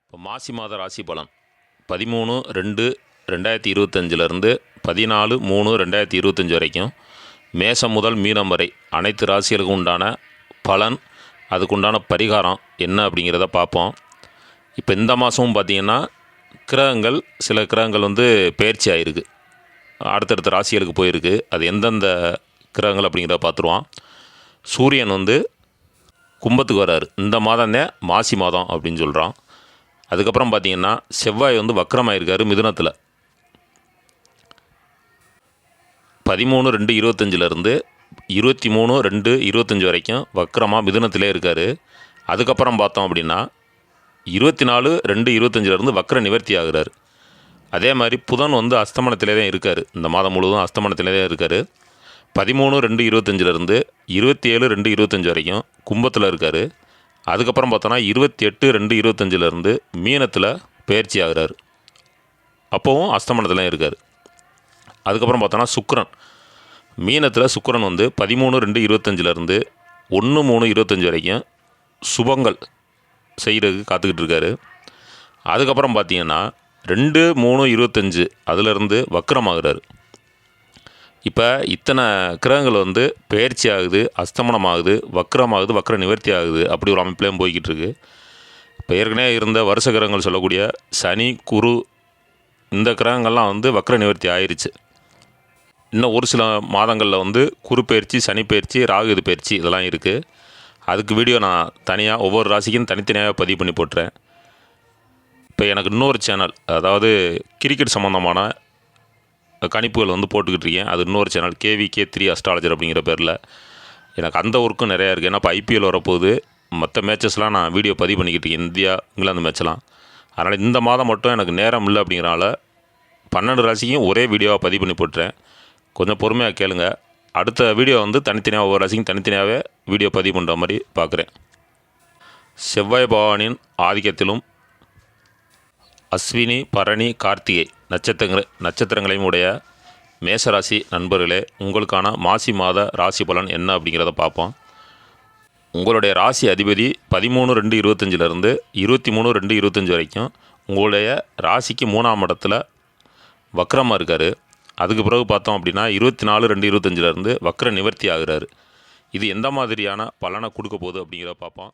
இப்போ மாசி மாத ராசி பலன் 13/2/2025 14/3/2025 வரைக்கும் மேசம் முதல் மீனம் வரை அனைத்து ராசிகளுக்கும் உண்டான பலன், அதுக்குண்டான பரிகாரம் என்ன அப்படிங்கிறத பார்ப்போம். இப்போ இந்த மாதமும் பார்த்திங்கன்னா சில கிரகங்கள் பெயர்ச்சி ஆகிருக்கு, அடுத்தடுத்த ராசிகளுக்கு போயிருக்கு. அது எந்தெந்த கிரகங்கள் அப்படிங்கிறத பார்த்துருவான். சூரியன் கும்பத்துக்கு வராரு. இந்த மாதம் தான் மாசி மாதம் அப்படின்னு சொல்கிறான். அதுக்கப்புறம் பார்த்திங்கன்னா செவ்வாய் வக்கரமாயிருக்காரு மிதுனத்தில். 13/2/25 23/2/25 வரைக்கும் வக்கரமாக மிதுனத்திலே இருக்கார். அதுக்கப்புறம் பார்த்தோம் அப்படின்னா 24/2/25 வக்கர நிவர்த்தி ஆகிறார். அதே மாதிரி புதன் அஸ்தமனத்திலே தான் இருக்கார். இந்த மாதம் முழுவதும் அஸ்தமனத்திலே தான் இருக்கார். 13/2/25 27/2/25 வரைக்கும் கும்பத்தில் இருக்கார். அதுக்கப்புறம் பார்த்தோன்னா 28/2/25 மீனத்தில் பயிற்சி ஆகிறார். அப்போவும் அஸ்தமனத்தில் இருக்கார். அதுக்கப்புறம் பார்த்தோன்னா சுக்கிரன் மீனத்தில் 13/2/25 1/3/25 வரைக்கும் சுபங்கள் செய்கிறதுக்கு காத்துக்கிட்டு இருக்கார். அதுக்கப்புறம் பார்த்தீங்கன்னா 2/3/25 அதிலிருந்து வக்கரமாகிறார். இப்போ இத்தனை கிரகங்கள் பெயர்ச்சி ஆகுது, அஸ்தமனம் ஆகுது, வக்கரமாகுது, வக்கர நிவர்த்தி ஆகுது, அப்படி ஒரு அமைப்புலேயும் போய்கிட்டு இருக்குது. இப்போ ஏற்கனவே இருந்த வருஷ கிரகங்கள் சொல்லக்கூடிய சனி, குரு, இந்த கிரகங்கள்லாம் வக்கர நிவர்த்தி ஆயிடுச்சு. இன்னும் ஒரு சில மாதங்களில் குரு பயிற்சி, சனி பயிற்சி, ராகு பயிற்சி இதெல்லாம் இருக்குது. அதுக்கு வீடியோ நான் தனியாக ஒவ்வொரு ராசிக்கும் தனித்தனியாக பதிவு பண்ணி போட்டுறேன். இப்போ எனக்கு இன்னொரு சேனல், அதாவது கிரிக்கெட் சம்மந்தமான கணிப்புகள் போட்டுக்கிட்டு இருக்கேன். அது இன்னொரு சேனல் KVK3 அஸ்ட்ராலஜர் அப்படிங்கிற பேரில். எனக்கு அந்த ஒர்க்கும் நிறையா இருக்குது. ஏன்னா இப்போ IPL வரப்போகுது, மற்ற மேட்சஸ்லாம் நான் வீடியோ பதிவு பண்ணிக்கிட்டு இருக்கேன், இந்தியா இங்கிலாந்து மேட்ச்லாம். அதனால் இந்த மாதம் மட்டும் எனக்கு நேரம் இல்லை அப்படிங்கிறனால 12 ராசிக்கும் ஒரே வீடியோவாக பதிவு பண்ணி போட்டுறேன். கொஞ்சம் பொறுமையாக கேளுங்க. அடுத்த வீடியோ தனித்தனியாக ஒவ்வொரு ராசிக்கும் தனித்தனியாகவே வீடியோ பதிவு பண்ணுற மாதிரி பார்க்குறேன். செவ்வாய் பகவானின் ஆதிக்கத்திலும் அஸ்வினி, பரணி, கார்த்திகை நட்சத்திரங்களையும் உடைய மேசராசி நண்பர்களே, உங்களுக்கான மாசி மாத ராசி பலன் என்ன அப்படிங்கிறத பார்ப்போம். உங்களுடைய ராசி அதிபதி 13/2/25 23/2/25 வரைக்கும் உங்களுடைய ராசிக்கு 3ஆம் இடத்துல வக்கரமாக இருக்கார். அதுக்கு பிறகு பார்த்தோம் அப்படின்னா 24/2/25 வக்கர நிவர்த்தி ஆகிறார். இது எந்த மாதிரியான பலனை கொடுக்க போகுது அப்படிங்கிறத பார்ப்போம்.